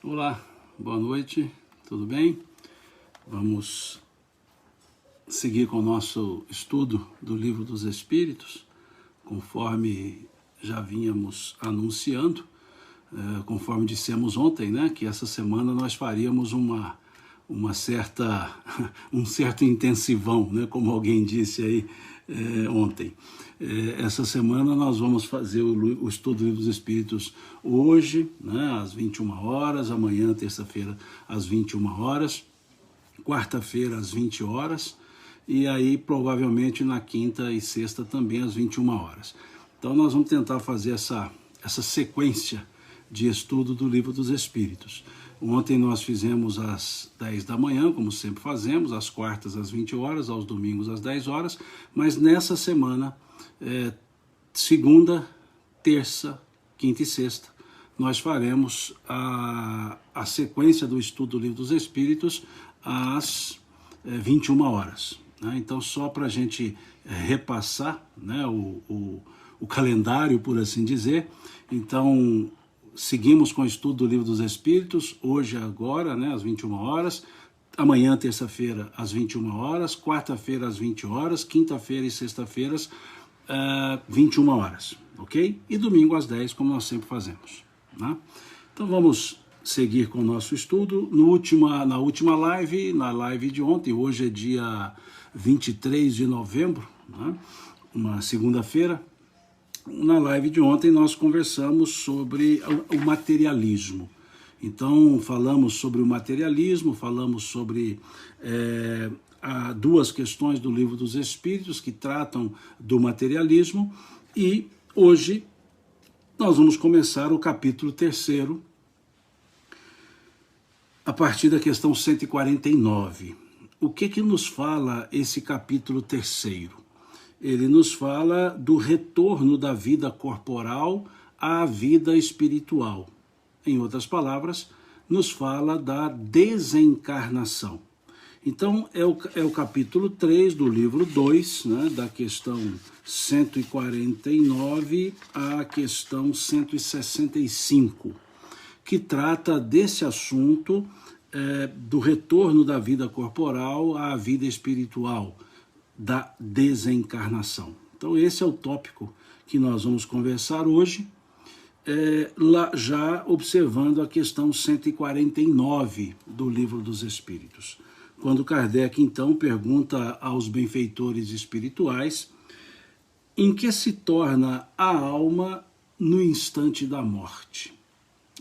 Olá, boa noite, tudo bem? Vamos seguir com o nosso estudo do Livro dos Espíritos, conforme já vínhamos anunciando, conforme dissemos ontem, né, que essa semana nós faríamos um certo intensivão, né, como alguém disse aí ontem. Essa semana nós vamos fazer o estudo do Livro dos Espíritos hoje, né, às 21 horas, amanhã, terça-feira, às 21 horas, quarta-feira, às 20 horas, e aí provavelmente na quinta e sexta também às 21 horas. Então nós vamos tentar fazer essa sequência de estudo do Livro dos Espíritos. Ontem nós fizemos às 10 da manhã, como sempre fazemos, às quartas às 20 horas, aos domingos às 10 horas, mas nessa semana, segunda, terça, quinta e sexta, nós faremos a sequência do estudo do Livro dos Espíritos às 21 horas. Né? Então, só para a gente repassar, né, o calendário, por assim dizer, então seguimos com o estudo do Livro dos Espíritos, hoje agora, né, às 21 horas, amanhã, terça-feira, às 21 horas, quarta-feira, às 20 horas, quinta-feira e sexta-feira, 21 horas, ok? E domingo às 10, como nós sempre fazemos. Né? Então vamos seguir com o nosso estudo. Na última live, na live de ontem, hoje é dia 23 de novembro, né? Uma segunda-feira. Na live de ontem nós conversamos sobre o materialismo. Então falamos sobre o materialismo, falamos sobre duas questões do Livro dos Espíritos que tratam do materialismo, e hoje nós vamos começar o capítulo 3º, a partir da questão 149. O que nos fala esse capítulo 3º? Ele nos fala do retorno da vida corporal à vida espiritual. Em outras palavras, nos fala da desencarnação. Então, é o capítulo 3 do livro 2, né, da questão 149 à questão 165, que trata desse assunto do retorno da vida corporal à vida espiritual, da desencarnação. Então esse é o tópico que nós vamos conversar hoje, já observando a questão 149 do Livro dos Espíritos. Quando Kardec então pergunta aos benfeitores espirituais em que se torna a alma no instante da morte.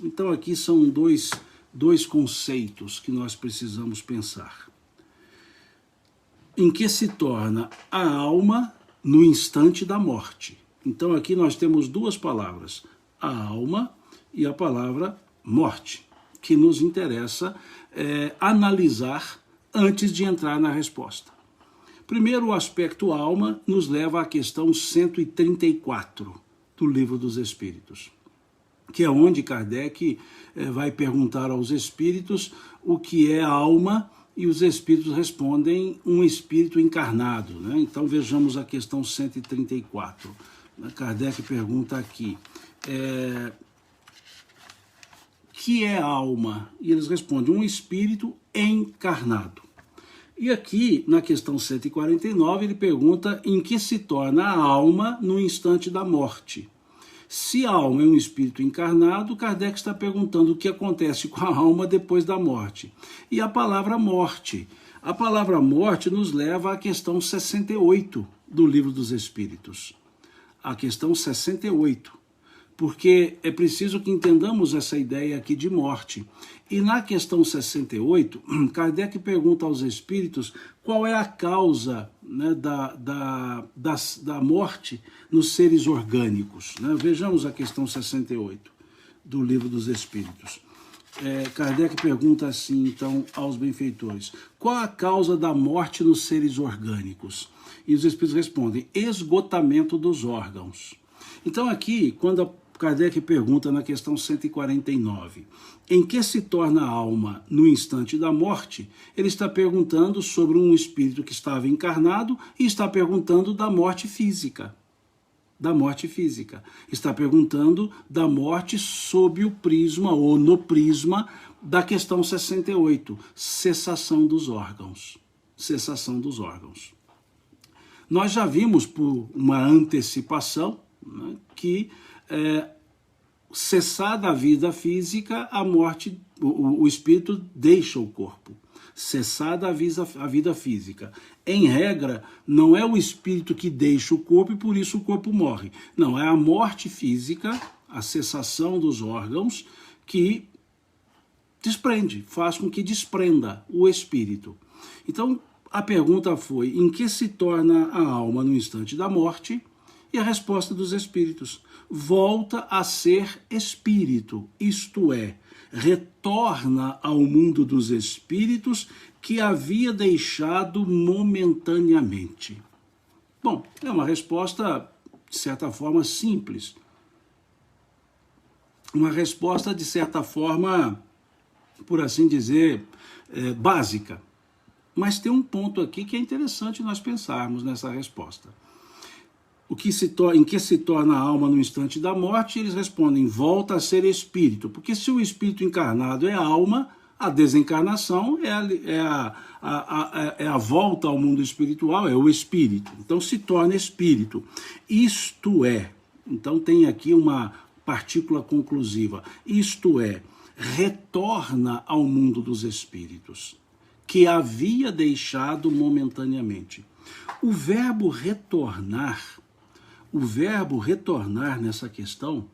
Então aqui são dois conceitos que nós precisamos pensar. Em que se torna a alma no instante da morte. Então aqui nós temos duas palavras, a alma e a palavra morte, que nos interessa analisar antes de entrar na resposta. Primeiro, o aspecto alma nos leva à questão 134 do Livro dos Espíritos, que é onde Kardec vai perguntar aos espíritos o que é alma, e os espíritos respondem um espírito encarnado. Né? Então vejamos a questão 134. Kardec pergunta aqui, que é alma? E eles respondem, um espírito encarnado. E aqui, na questão 149, ele pergunta em que se torna a alma no instante da morte. Se a alma é um espírito encarnado, Kardec está perguntando o que acontece com a alma depois da morte. E a palavra morte. A palavra morte nos leva à questão 68 do Livro dos Espíritos. A questão 68. Porque é preciso que entendamos essa ideia aqui de morte. E na questão 68, Kardec pergunta aos espíritos qual é a causa, né, da morte nos seres orgânicos. Né? Vejamos a questão 68 do Livro dos Espíritos. Kardec pergunta assim, então, aos benfeitores, qual a causa da morte nos seres orgânicos? E os espíritos respondem, esgotamento dos órgãos. Então aqui, quando Kardec pergunta na questão 149, em que se torna a alma no instante da morte, ele está perguntando sobre um espírito que estava encarnado e está perguntando da morte física. da morte física. Está perguntando da morte sob o prisma ou no prisma da questão 68, cessação dos órgãos. Cessação dos órgãos. Nós já vimos por uma antecipação, né, que cessada a vida física, a morte, o espírito deixa o corpo. Cessada a vida física. Em regra, não é o espírito que deixa o corpo e por isso o corpo morre. Não, é a morte física, a cessação dos órgãos, que desprende, faz com que desprenda o espírito. Então, a pergunta foi, em que se torna a alma no instante da morte? E a resposta dos espíritos, volta a ser espírito, isto é, retorna ao mundo dos espíritos que havia deixado momentaneamente. Bom, é uma resposta, de certa forma, simples. Uma resposta, de certa forma, por assim dizer, básica. Mas tem um ponto aqui que é interessante nós pensarmos nessa resposta. Em que se torna a alma no instante da morte? Eles respondem, volta a ser espírito. Porque se o espírito encarnado é a alma, a desencarnação é a volta ao mundo espiritual, é o espírito. Então se torna espírito. Isto é, então tem aqui uma partícula conclusiva, isto é, retorna ao mundo dos espíritos, que havia deixado momentaneamente. O verbo retornar nessa questão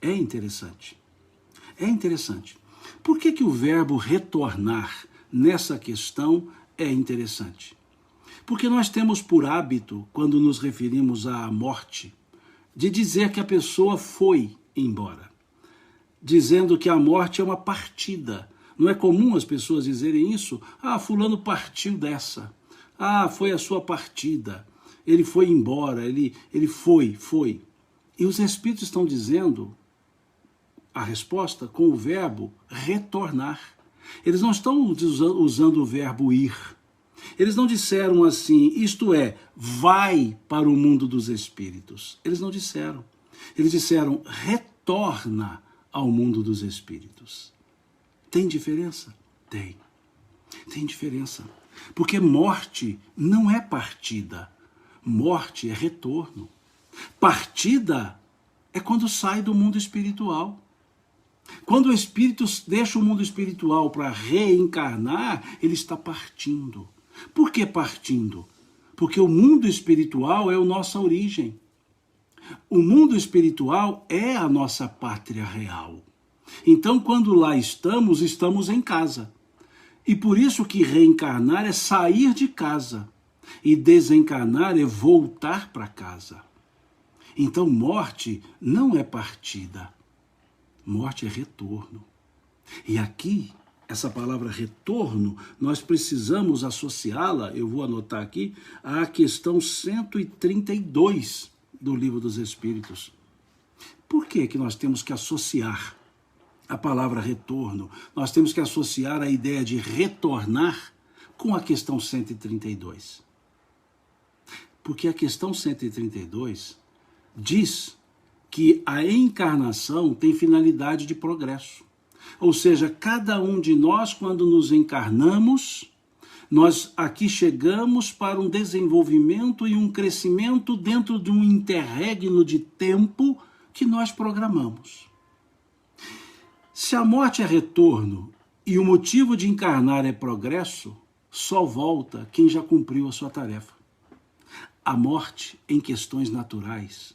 é interessante. É interessante. Por que o verbo retornar nessa questão é interessante? Porque nós temos por hábito, quando nos referimos à morte, de dizer que a pessoa foi embora, dizendo que a morte é uma partida. Não é comum as pessoas dizerem isso? Ah, fulano partiu dessa. Ah, foi a sua partida. Ele foi embora, ele foi. E os espíritos estão dizendo a resposta com o verbo retornar. Eles não estão usando o verbo ir. Eles não disseram assim, isto é, vai para o mundo dos espíritos. Eles não disseram. Eles disseram, retorna ao mundo dos espíritos. Tem diferença? Tem. Tem diferença. Porque morte não é partida. Morte é retorno. Partida é quando sai do mundo espiritual. Quando o espírito deixa o mundo espiritual para reencarnar, ele está partindo. Por que partindo? Porque o mundo espiritual é a nossa origem. O mundo espiritual é a nossa pátria real. Então, quando lá estamos em casa. E por isso que reencarnar é sair de casa. E desencarnar é voltar para casa. Então, morte não é partida. Morte é retorno. E aqui, essa palavra retorno, nós precisamos associá-la, eu vou anotar aqui, à questão 132 do Livro dos Espíritos. Por que nós temos que associar a palavra retorno? Nós temos que associar a ideia de retornar com a questão 132. Porque a questão 132 diz que a encarnação tem finalidade de progresso. Ou seja, cada um de nós, quando nos encarnamos, nós aqui chegamos para um desenvolvimento e um crescimento dentro de um interregno de tempo que nós programamos. Se a morte é retorno e o motivo de encarnar é progresso, só volta quem já cumpriu a sua tarefa. A morte em questões naturais,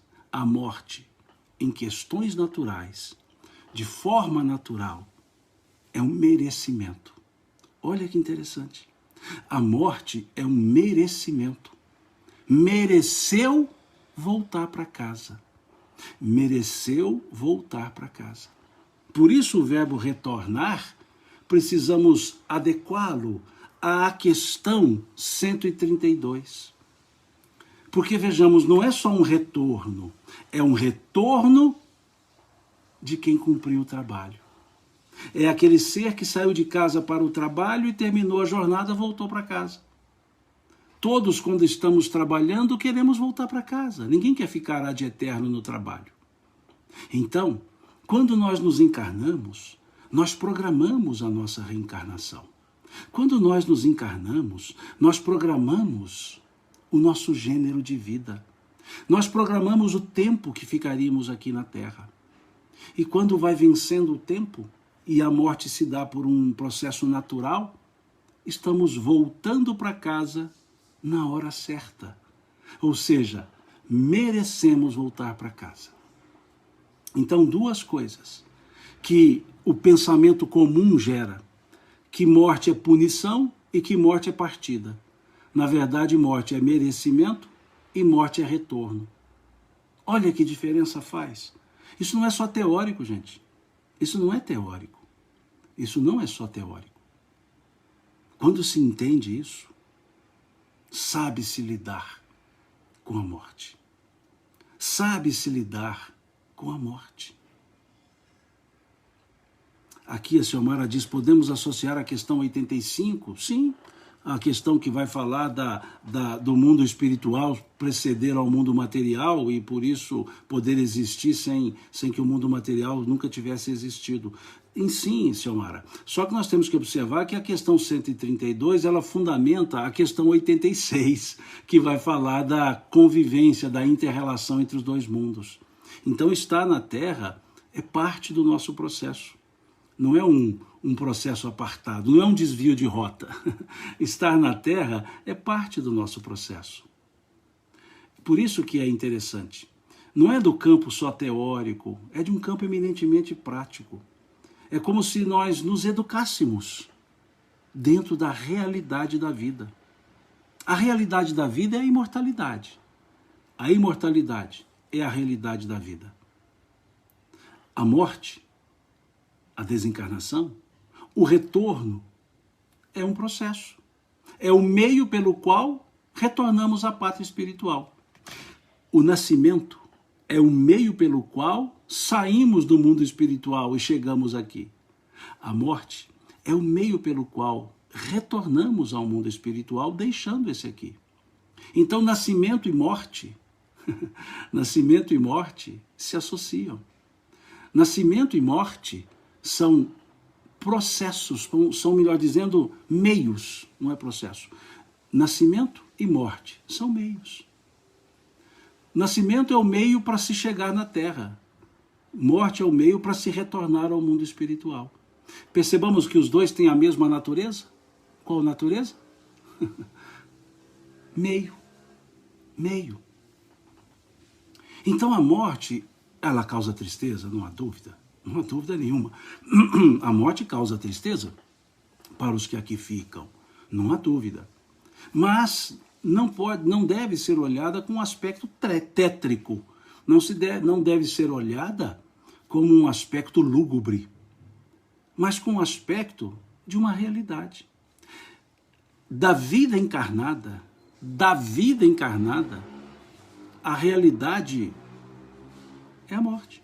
de forma natural, é um merecimento. Olha que interessante. A morte é um merecimento. Mereceu voltar para casa. Mereceu voltar para casa. Por isso o verbo retornar, precisamos adequá-lo à questão 132. Porque, vejamos, não é só um retorno, é um retorno de quem cumpriu o trabalho. É aquele ser que saiu de casa para o trabalho e terminou a jornada, voltou para casa. Todos, quando estamos trabalhando, queremos voltar para casa. Ninguém quer ficar ad eterno no trabalho. Então, quando nós nos encarnamos, nós programamos a nossa reencarnação. Quando nós nos encarnamos, nós programamos o nosso gênero de vida. Nós programamos o tempo que ficaríamos aqui na Terra. E quando vai vencendo o tempo, e a morte se dá por um processo natural, estamos voltando para casa na hora certa. Ou seja, merecemos voltar para casa. Então, duas coisas que o pensamento comum gera: que morte é punição e que morte é partida. Na verdade, morte é merecimento e morte é retorno. Olha que diferença faz. Isso não é só teórico, gente. Isso não é teórico. Isso não é só teórico. Quando se entende isso, sabe-se lidar com a morte. Sabe-se lidar com a morte. Aqui a Xiomara diz, podemos associar a questão 85? Sim, a questão que vai falar do mundo espiritual preceder ao mundo material e por isso poder existir sem que o mundo material nunca tivesse existido. Sim, Xiomara. Só que nós temos que observar que a questão 132, ela fundamenta a questão 86, que vai falar da convivência, da inter-relação entre os dois mundos. Então, estar na Terra é parte do nosso processo. Não é um processo apartado, não é um desvio de rota. Estar na Terra é parte do nosso processo. Por isso que é interessante. Não é do campo só teórico, é de um campo eminentemente prático. É como se nós nos educássemos dentro da realidade da vida. A realidade da vida é a imortalidade. A imortalidade é a realidade da vida. A morte, a desencarnação, o retorno é um processo. É o meio pelo qual retornamos à pátria espiritual. O nascimento é o meio pelo qual saímos do mundo espiritual e chegamos aqui. A morte é o meio pelo qual retornamos ao mundo espiritual, deixando esse aqui. Então, nascimento e morte, nascimento e morte se associam. Nascimento e morte são processos, são, melhor dizendo, meios, não é processo. Nascimento e morte são meios. Nascimento é o meio para se chegar na Terra. Morte é o meio para se retornar ao mundo espiritual. Percebamos que os dois têm a mesma natureza? Qual natureza? Meio. Meio. Então a morte, ela causa tristeza, não há dúvida. Não há dúvida nenhuma. A morte causa tristeza para os que aqui ficam. Não há dúvida. Mas não deve ser olhada com um aspecto tétrico. Não deve ser olhada como um aspecto lúgubre, mas com um aspecto de uma realidade. Da vida encarnada, a realidade é a morte.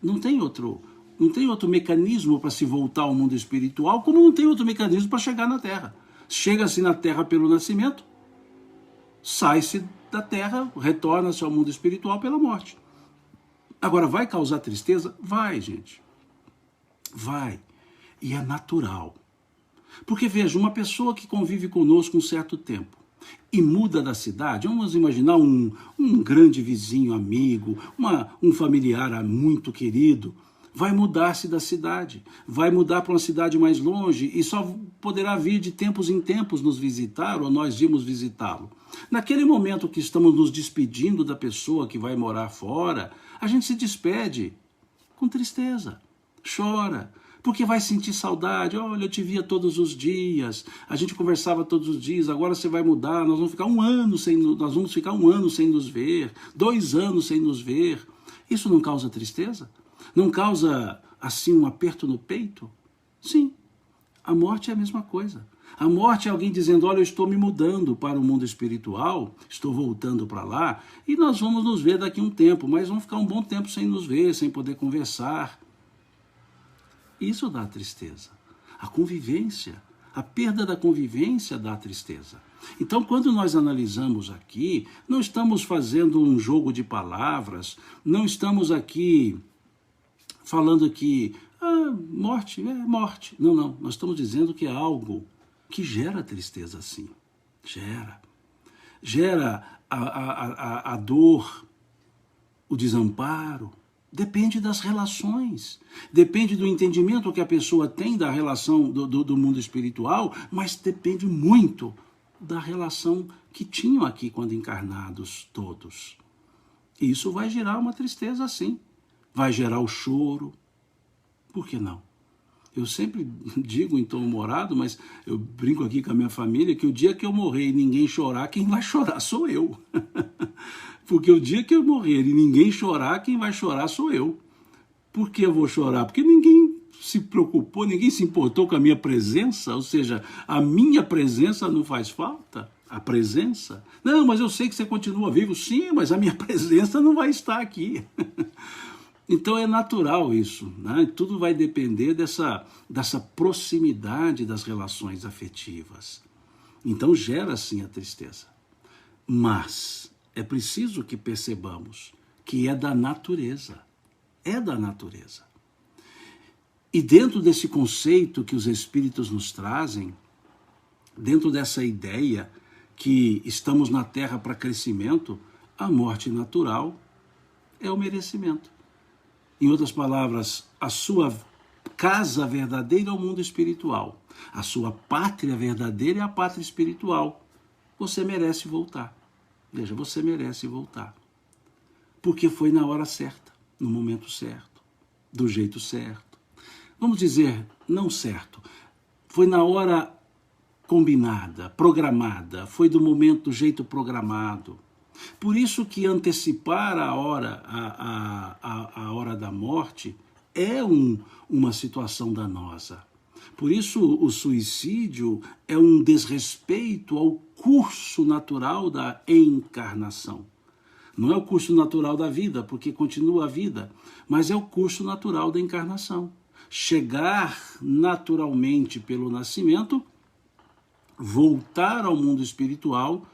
Não tem outro mecanismo para se voltar ao mundo espiritual, como não tem outro mecanismo para chegar na Terra. Chega-se na Terra pelo nascimento, sai-se da Terra, retorna-se ao mundo espiritual pela morte. Agora, vai causar tristeza? Vai, gente. Vai. E é natural. Porque, veja, uma pessoa que convive conosco um certo tempo e muda da cidade, vamos imaginar um grande vizinho, amigo, um familiar muito querido, vai mudar-se da cidade, vai mudar para uma cidade mais longe e só poderá vir de tempos em tempos nos visitar ou nós irmos visitá-lo. Naquele momento que estamos nos despedindo da pessoa que vai morar fora, a gente se despede com tristeza, chora, porque vai sentir saudade. Olha, eu te via todos os dias, a gente conversava todos os dias, agora você vai mudar, nós vamos ficar um ano sem nos ver, 2 anos sem nos ver. Isso não causa tristeza? Não causa, assim, um aperto no peito? Sim, a morte é a mesma coisa. A morte é alguém dizendo, olha, eu estou me mudando para o mundo espiritual, estou voltando para lá, e nós vamos nos ver daqui a um tempo, mas vamos ficar um bom tempo sem nos ver, sem poder conversar. Isso dá tristeza. A convivência, a perda da convivência dá tristeza. Então, quando nós analisamos aqui, não estamos fazendo um jogo de palavras, não estamos aqui falando que morte é morte. Não, não. Nós estamos dizendo que é algo que gera tristeza, sim. Gera a dor, o desamparo. Depende das relações, depende do entendimento que a pessoa tem da relação do mundo espiritual, mas depende muito da relação que tinham aqui quando encarnados todos. E isso vai gerar uma tristeza, sim. Vai gerar o choro. Por que não? Eu sempre digo em tom humorado, mas eu brinco aqui com a minha família, que o dia que eu morrer e ninguém chorar, quem vai chorar sou eu. Porque o dia que eu morrer e ninguém chorar, quem vai chorar sou eu. Por que eu vou chorar? Porque ninguém se preocupou, ninguém se importou com a minha presença, ou seja, a minha presença não faz falta, a presença. Não, mas eu sei que você continua vivo, sim, mas a minha presença não vai estar aqui. Então é natural isso, né? Tudo vai depender dessa proximidade das relações afetivas. Então gera sim a tristeza. Mas é preciso que percebamos que é da natureza. É da natureza. E dentro desse conceito que os espíritos nos trazem, dentro dessa ideia que estamos na Terra para crescimento, a morte natural é o merecimento. Em outras palavras, a sua casa verdadeira é o mundo espiritual. A sua pátria verdadeira é a pátria espiritual. Você merece voltar. Veja, você merece voltar. Porque foi na hora certa, no momento certo, do jeito certo. Vamos dizer, não certo. Foi na hora combinada, programada. Foi do momento, do jeito programado. Por isso que antecipar a hora da morte é uma situação danosa. Por isso o suicídio é um desrespeito ao curso natural da encarnação. Não é o curso natural da vida, porque continua a vida, mas é o curso natural da encarnação. Chegar naturalmente pelo nascimento, voltar ao mundo espiritual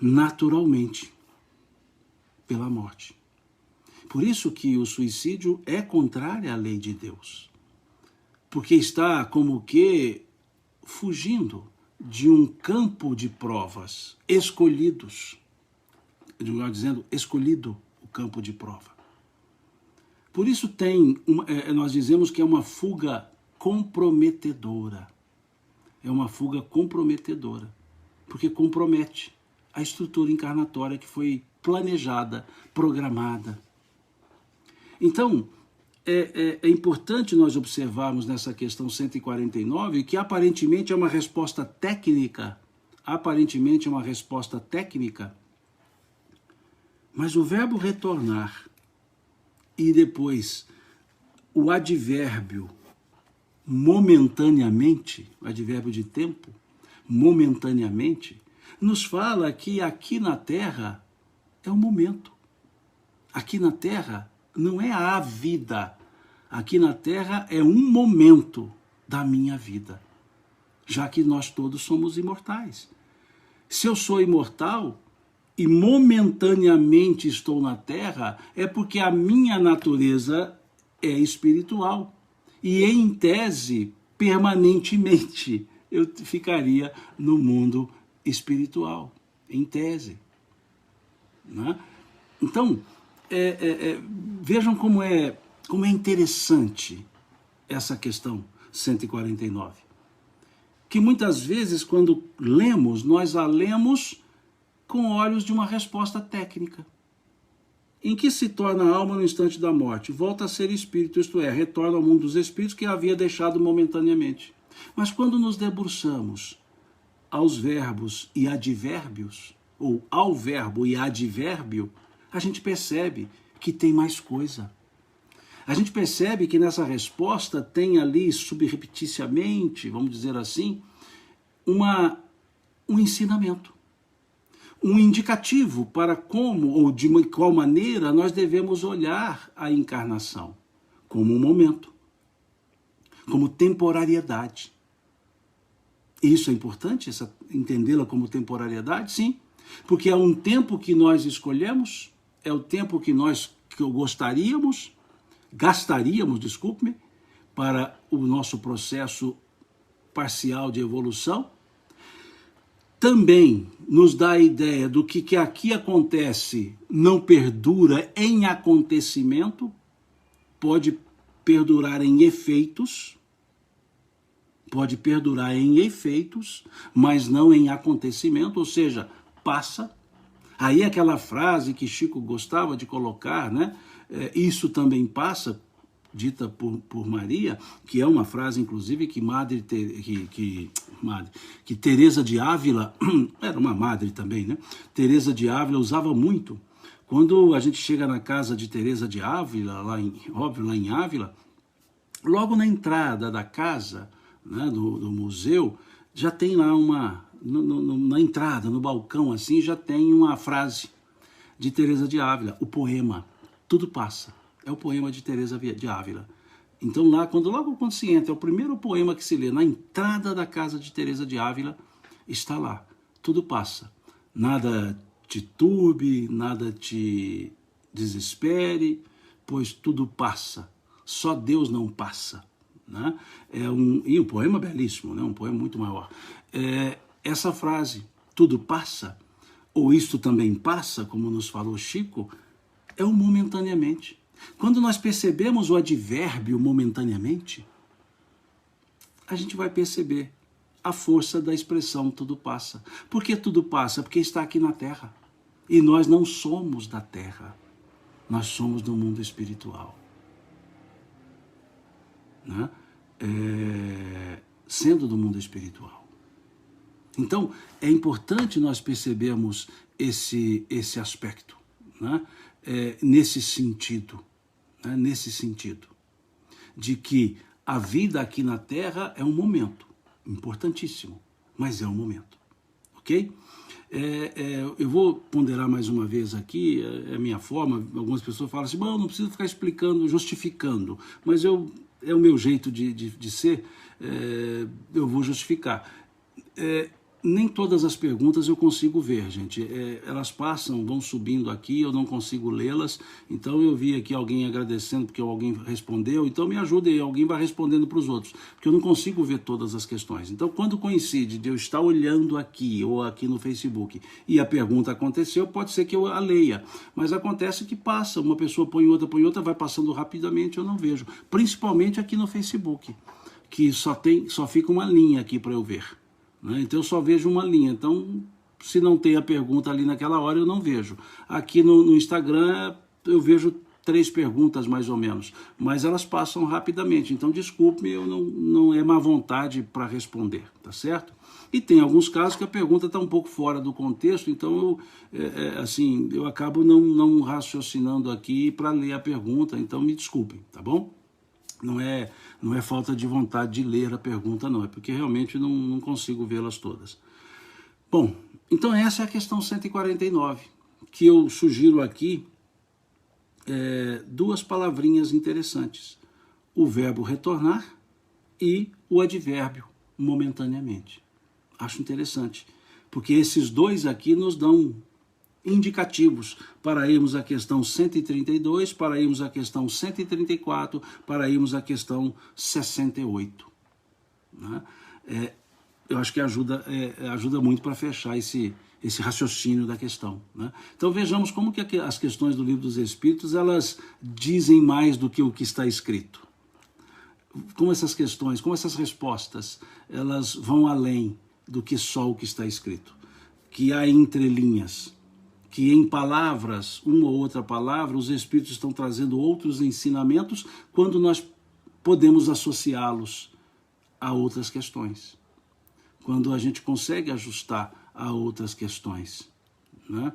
naturalmente, pela morte. Por isso que o suicídio é contrário à lei de Deus. Porque está como que fugindo de um campo de provas escolhidos. Melhor dizendo, escolhido o campo de prova. Por isso nós dizemos que é uma fuga comprometedora. É uma fuga comprometedora, porque compromete a estrutura encarnatória que foi planejada, programada. Então, é importante nós observarmos nessa questão 149 que aparentemente é uma resposta técnica, mas o verbo retornar e depois o advérbio momentaneamente, o advérbio de tempo, momentaneamente, nos fala que aqui na Terra é o momento. Aqui na Terra não é a vida. Aqui na Terra é um momento da minha vida. Já que nós todos somos imortais. Se eu sou imortal e momentaneamente estou na Terra, é porque a minha natureza é espiritual. E em tese, permanentemente, eu ficaria no mundo espiritual, em tese. Né? Então, vejam como é interessante essa questão 149. Que muitas vezes, quando lemos, nós a lemos com olhos de uma resposta técnica. Em que se torna a alma no instante da morte? Volta a ser espírito, isto é, retorna ao mundo dos espíritos que havia deixado momentaneamente. Mas quando nos debruçamos aos verbos e advérbios, ou ao verbo e advérbio, a gente percebe que tem mais coisa. A gente percebe que nessa resposta tem ali, subrepticiamente, vamos dizer assim, um ensinamento. Um indicativo para como ou de qual maneira nós devemos olhar a encarnação. Como um momento. Como temporariedade. Isso é importante, entendê-la como temporariedade? Sim, porque é um tempo que nós escolhemos, é o tempo que gastaríamos, desculpe-me, para o nosso processo parcial de evolução. Também nos dá a ideia do que aqui acontece não perdura em acontecimento, pode perdurar em efeitos, mas não em acontecimento, ou seja, passa. Aí aquela frase que Chico gostava de colocar, né? Isso também passa, dita por Maria, que é uma frase, inclusive, que Teresa de Ávila, era uma madre também, né? Teresa de Ávila usava muito. Quando a gente chega na casa de Teresa de Ávila, lá em Ávila, logo na entrada da casa, né, do museu, já tem lá na entrada, no balcão, assim, já tem uma frase de Teresa de Ávila, o poema Tudo Passa. É o poema de Teresa de Ávila. Então logo quando se entra, é o primeiro poema que se lê na entrada da casa de Teresa de Ávila, está lá, tudo passa. Nada te turbe, nada te desespere, pois tudo passa. Só Deus não passa. Né? E um poema belíssimo, né? Um poema muito maior. Essa frase, tudo passa, ou isto também passa, como nos falou Chico, é o momentaneamente. Quando nós percebemos o advérbio momentaneamente, a gente vai perceber a força da expressão tudo passa. Por que tudo passa? Porque está aqui na Terra. E nós não somos da Terra. Nós somos do mundo espiritual. Né? Sendo do mundo espiritual. Então, é importante nós percebermos esse aspecto, né? Nesse sentido, de que a vida aqui na Terra é um momento importantíssimo, mas é um momento, ok? Eu vou ponderar mais uma vez aqui, a minha forma. Algumas pessoas falam assim, não preciso ficar explicando, justificando, mas é o meu jeito de ser, eu vou justificar. Nem todas as perguntas eu consigo ver, gente. Elas vão subindo aqui, eu não consigo lê-las. Então eu vi aqui alguém agradecendo porque alguém respondeu. Então me ajude aí, alguém vai respondendo para os outros. Porque eu não consigo ver todas as questões. Então quando coincide de eu estar olhando aqui ou aqui no Facebook e a pergunta aconteceu, pode ser que eu a leia. Mas acontece que passa, uma pessoa põe outra, vai passando rapidamente, eu não vejo. Principalmente aqui no Facebook, que só fica uma linha aqui para eu ver. Então eu só vejo uma linha, então se não tem a pergunta ali naquela hora eu não vejo. Aqui no Instagram eu vejo 3 perguntas mais ou menos, mas elas passam rapidamente, então desculpe-me, eu não é má vontade para responder, tá certo? E tem alguns casos que a pergunta está um pouco fora do contexto, então eu acabo não raciocinando aqui para ler a pergunta, então me desculpem, tá bom? Não é falta de vontade de ler a pergunta, não. É porque realmente não consigo vê-las todas. Bom, então essa é a questão 149, que eu sugiro aqui 2 palavrinhas interessantes. O verbo retornar e o advérbio momentaneamente. Acho interessante, porque esses 2 aqui nos dão indicativos para irmos à questão 132, para irmos à questão 134, para irmos à questão 68. Né? Eu acho que ajuda muito para fechar esse raciocínio da questão. Né? Então vejamos como que as questões do Livro dos Espíritos elas dizem mais do que o que está escrito. Como essas questões, como essas respostas, elas vão além do que só o que está escrito. Que há entrelinhas, que em palavras, uma ou outra palavra, os Espíritos estão trazendo outros ensinamentos quando nós podemos associá-los a outras questões. Quando a gente consegue ajustar a outras questões. Né?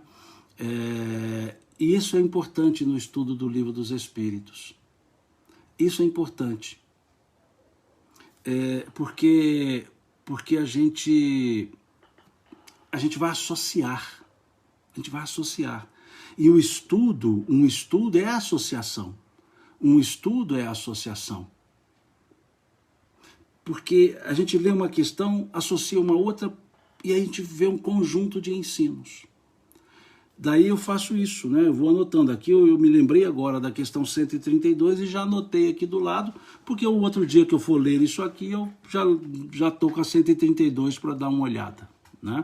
E isso é importante no estudo do Livro dos Espíritos. Isso é importante. Porque a gente vai associar. A gente vai associar. E um estudo é associação. Um estudo é associação. porque a gente lê uma questão, associa uma outra, e aí a gente vê um conjunto de ensinos. Daí eu faço isso, né? Eu vou anotando aqui, eu me lembrei agora da questão 132 e já anotei aqui do lado, porque o outro dia que eu for ler isso aqui, eu já estou com a 132 para dar uma olhada, né?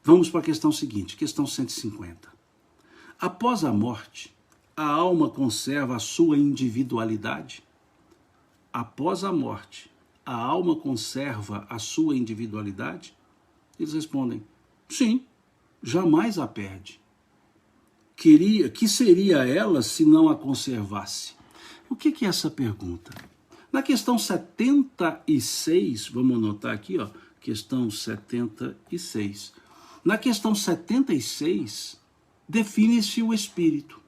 Vamos para a questão seguinte, questão 150. Após a morte, a alma conserva a sua individualidade? Após a morte, a alma conserva a sua individualidade? Eles respondem, sim, jamais a perde. Que seria ela se não a conservasse? O que é essa pergunta? Na questão 76, vamos anotar aqui, ó, questão 76. Na questão 76, define-se o espírito.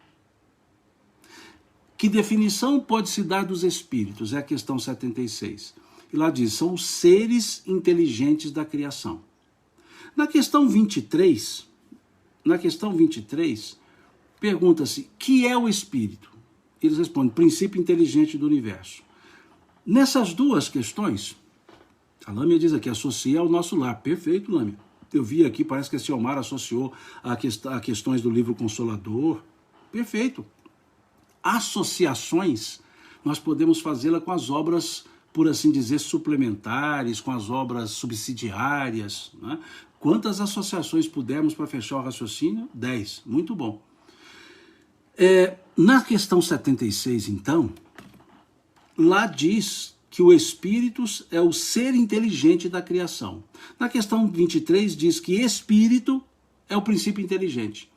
Que definição pode se dar dos espíritos? É a questão 76. E lá diz, são os seres inteligentes da criação. Na questão 23, pergunta-se, que é o espírito? Eles respondem, princípio inteligente do universo. Nessas duas questões, a Lâmia diz aqui, associa ao nosso lar. Perfeito, Lâmia. Eu vi aqui, parece que a Ciomara associou a questões do livro Consolador. Perfeito. Associações, nós podemos fazê-la com as obras, por assim dizer, suplementares, com as obras subsidiárias, né? Quantas associações pudermos para fechar o raciocínio? 10. Muito bom. Na questão 76, então, lá diz que o espírito é o ser inteligente da criação. Na questão 23 diz que espírito é o princípio inteligente.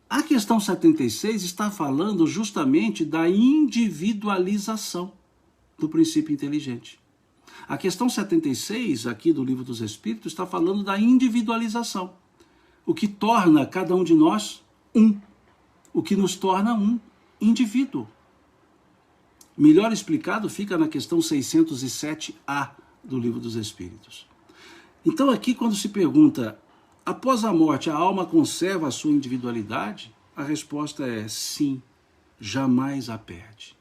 A questão 76 está falando justamente da individualização do princípio inteligente. A questão 76, aqui do Livro dos Espíritos, está falando da individualização. O que torna cada um de nós um. O que nos torna um indivíduo. Melhor explicado fica na questão 607A do Livro dos Espíritos. Então aqui quando se pergunta, após a morte a alma conserva a sua individualidade? A resposta é sim, jamais a perde.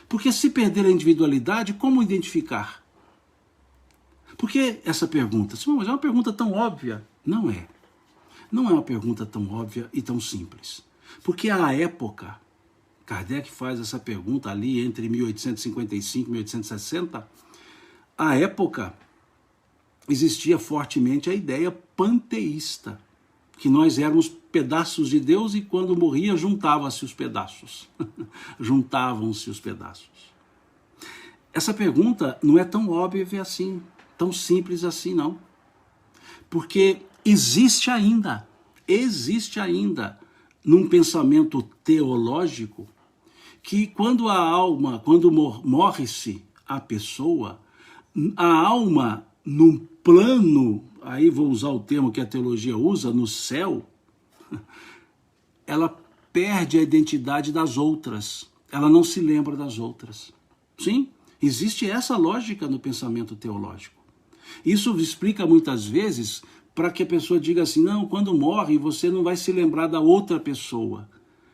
Porque se perder a individualidade, como identificar? Por que essa pergunta? Mas é uma pergunta tão óbvia. Não é. Não é uma pergunta tão óbvia e tão simples. Porque à época, Kardec faz essa pergunta ali entre 1855 e 1860, à época existia fortemente a ideia panteísta, que nós éramos pedaços de Deus e quando morria juntavam-se os pedaços. Juntavam-se os pedaços. Essa pergunta não é tão óbvia assim, tão simples assim não. Porque existe ainda num pensamento teológico que quando morre-se a pessoa, a alma num plano, aí vou usar o termo que a teologia usa, no céu, ela perde a identidade das outras, ela não se lembra das outras. Sim, existe essa lógica no pensamento teológico. Isso explica muitas vezes para que a pessoa diga assim, não, quando morre você não vai se lembrar da outra pessoa.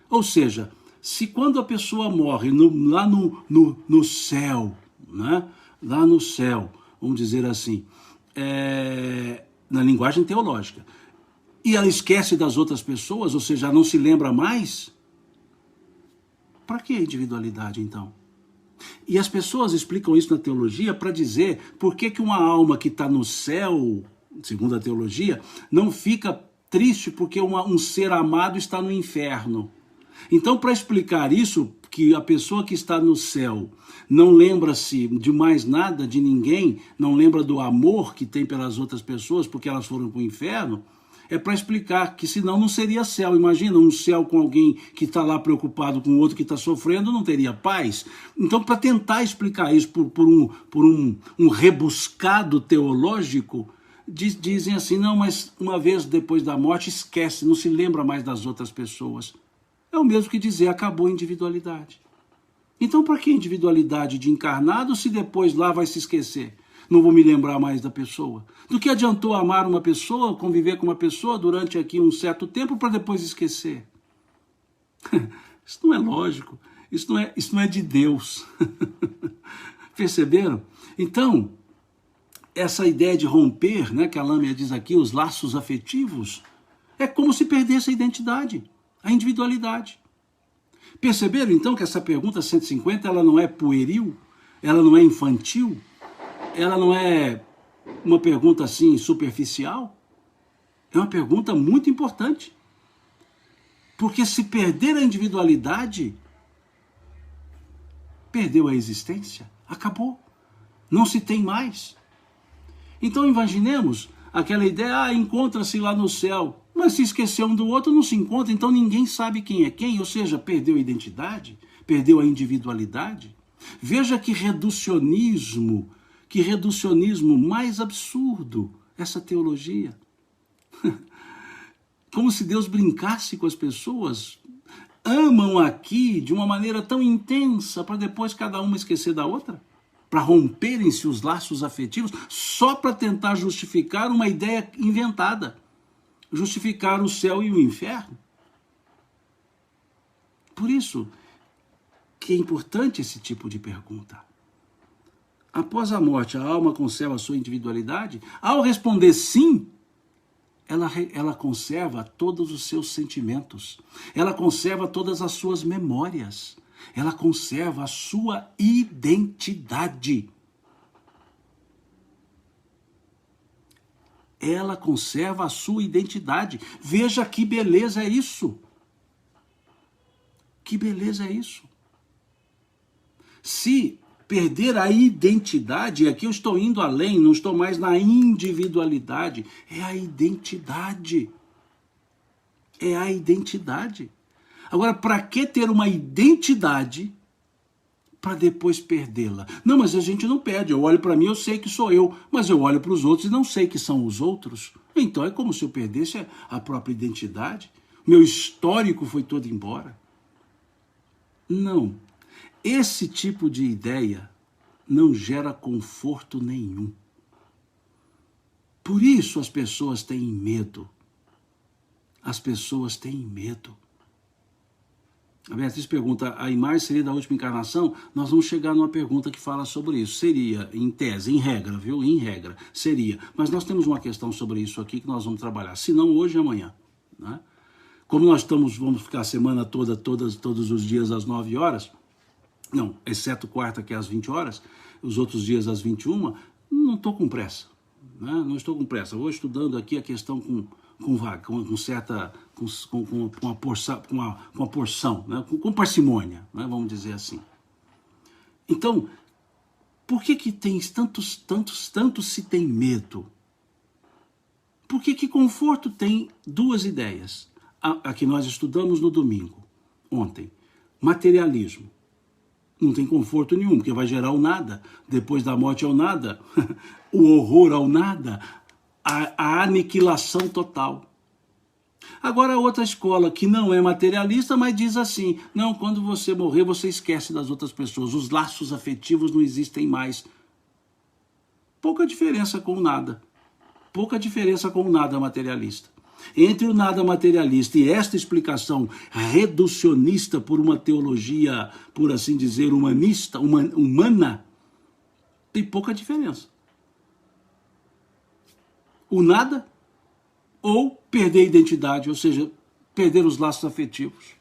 Ou seja, se quando a pessoa morre lá no céu, né? Lá no céu, vamos dizer assim, na linguagem teológica, e ela esquece das outras pessoas, ou seja, não se lembra mais, para que a individualidade então? E as pessoas explicam isso na teologia para dizer por que uma alma que está no céu, segundo a teologia, não fica triste porque um ser amado está no inferno. Então, para explicar isso, que a pessoa que está no céu não lembra-se de mais nada, de ninguém, não lembra do amor que tem pelas outras pessoas porque elas foram para o inferno, é para explicar que senão não seria céu. Imagina um céu com alguém que está lá preocupado com o outro que está sofrendo, não teria paz. Então, para tentar explicar isso por um rebuscado teológico, dizem assim, não, mas uma vez depois da morte esquece, não se lembra mais das outras pessoas. É o mesmo que dizer, acabou a individualidade. Então, para que individualidade de encarnado se depois lá vai se esquecer? Não vou me lembrar mais da pessoa. Do que adiantou amar uma pessoa, conviver com uma pessoa durante aqui um certo tempo para depois esquecer? Isso não é lógico. Isso não é de Deus. Perceberam? Então, essa ideia de romper, né, que a Lâmina diz aqui, os laços afetivos, é como se perdesse a identidade, a individualidade. Perceberam, então, que essa pergunta 150, ela não é pueril, ela não é infantil, ela não é uma pergunta assim superficial? É uma pergunta muito importante. Porque se perder a individualidade, perdeu a existência, acabou, não se tem mais. Então imaginemos aquela ideia, encontra-se lá no céu, mas se esquecer um do outro, não se encontra, então ninguém sabe quem é quem, ou seja, perdeu a identidade, perdeu a individualidade. Veja que reducionismo mais absurdo essa teologia. Como se Deus brincasse com as pessoas. Amam aqui de uma maneira tão intensa para depois cada uma esquecer da outra? Para romperem-se os laços afetivos só para tentar justificar uma ideia inventada. Justificar o céu e o inferno. Por isso que é importante esse tipo de pergunta. Após a morte, a alma conserva a sua individualidade? Ao responder sim, ela conserva todos os seus sentimentos, ela conserva todas as suas memórias, ela conserva a sua identidade. Ela conserva a sua identidade. Veja que beleza é isso. Que beleza é isso. Se perder a identidade, aqui eu estou indo além, não estou mais na individualidade, é a identidade. É a identidade. Agora, para que ter uma identidade para depois perdê-la? Não, mas a gente não perde. Eu olho para mim, eu sei que sou eu, mas eu olho para os outros e não sei que são os outros. Então é como se eu perdesse a própria identidade. Meu histórico foi todo embora. Não. Esse tipo de ideia não gera conforto nenhum. Por isso as pessoas têm medo. As pessoas têm medo. A Beatriz pergunta, a imagem seria da última encarnação? Nós vamos chegar numa pergunta que fala sobre isso. Seria, em tese, em regra, viu? Em regra, seria. Mas nós temos uma questão sobre isso aqui que nós vamos trabalhar. Se não hoje, amanhã. Né? Como nós vamos ficar a semana toda, todos os dias às 9 horas, não, exceto quarta que é às 20 horas, os outros dias às 21, não estou com pressa. Né? Não estou com pressa. Vou estudando aqui a questão com uma porção, né? com parcimônia, né? Vamos dizer assim. Então, por que tem tantos se tem medo? Por que conforto tem duas ideias? A que nós estudamos no domingo, ontem. Materialismo. Não tem conforto nenhum, porque vai gerar o nada. Depois da morte é o nada. O horror ao nada. A aniquilação total. Agora a outra escola, que não é materialista, mas diz assim, não, quando você morrer, você esquece das outras pessoas. Os laços afetivos não existem mais. Pouca diferença com o nada. Pouca diferença com o nada materialista. Entre o nada materialista e esta explicação reducionista por uma teologia, por assim dizer, humanista, humana, tem pouca diferença. O nada ou perder a identidade, ou seja, perder os laços afetivos.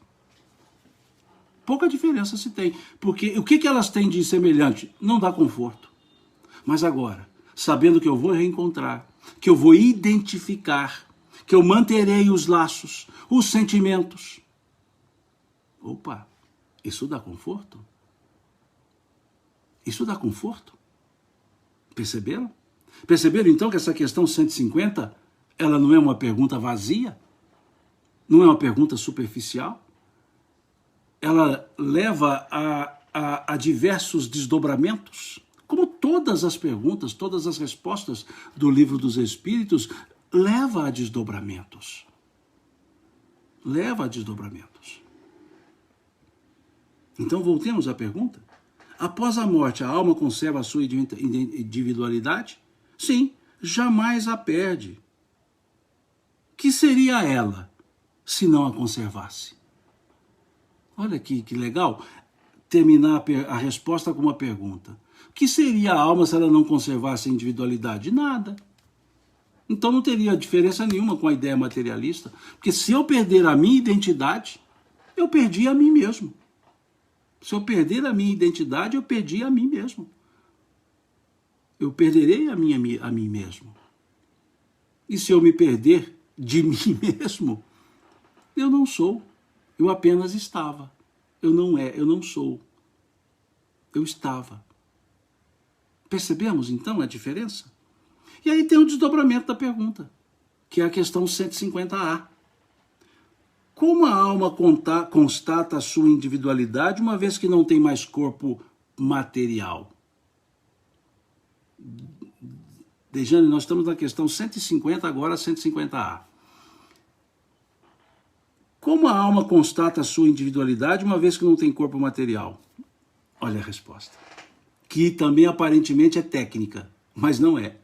Pouca diferença se tem, porque o que elas têm de semelhante? Não dá conforto. Mas agora, sabendo que eu vou reencontrar, que eu vou identificar, que eu manterei os laços, os sentimentos. Opa, isso dá conforto? Isso dá conforto? Perceberam? Perceberam então que essa questão 150, ela não é uma pergunta vazia? Não é uma pergunta superficial? Ela leva a diversos desdobramentos? Como todas as perguntas, todas as respostas do Livro dos Espíritos, leva a desdobramentos. Leva a desdobramentos. Então voltemos à pergunta. Após a morte, a alma conserva a sua individualidade? Sim, jamais a perde. Que seria ela se não a conservasse? Olha que legal. terminar a resposta com uma pergunta. O que seria a alma se ela não conservasse a individualidade? Nada. Então não teria diferença nenhuma com a ideia materialista, porque se eu perder a minha identidade, eu perdi a mim mesmo. Se eu perder a minha identidade, eu perdi a mim mesmo. Eu perderei a mim mesmo. E se eu me perder de mim mesmo, eu não sou. Eu apenas estava. Eu não sou. Eu estava. Percebemos então a diferença? E aí tem o desdobramento da pergunta, que é a questão 150A. Como a alma constata a sua individualidade uma vez que não tem mais corpo material? Dejane, nós estamos na questão 150, agora 150A. Como a alma constata a sua individualidade uma vez que não tem corpo material? Olha a resposta. Que também aparentemente é técnica, mas não é.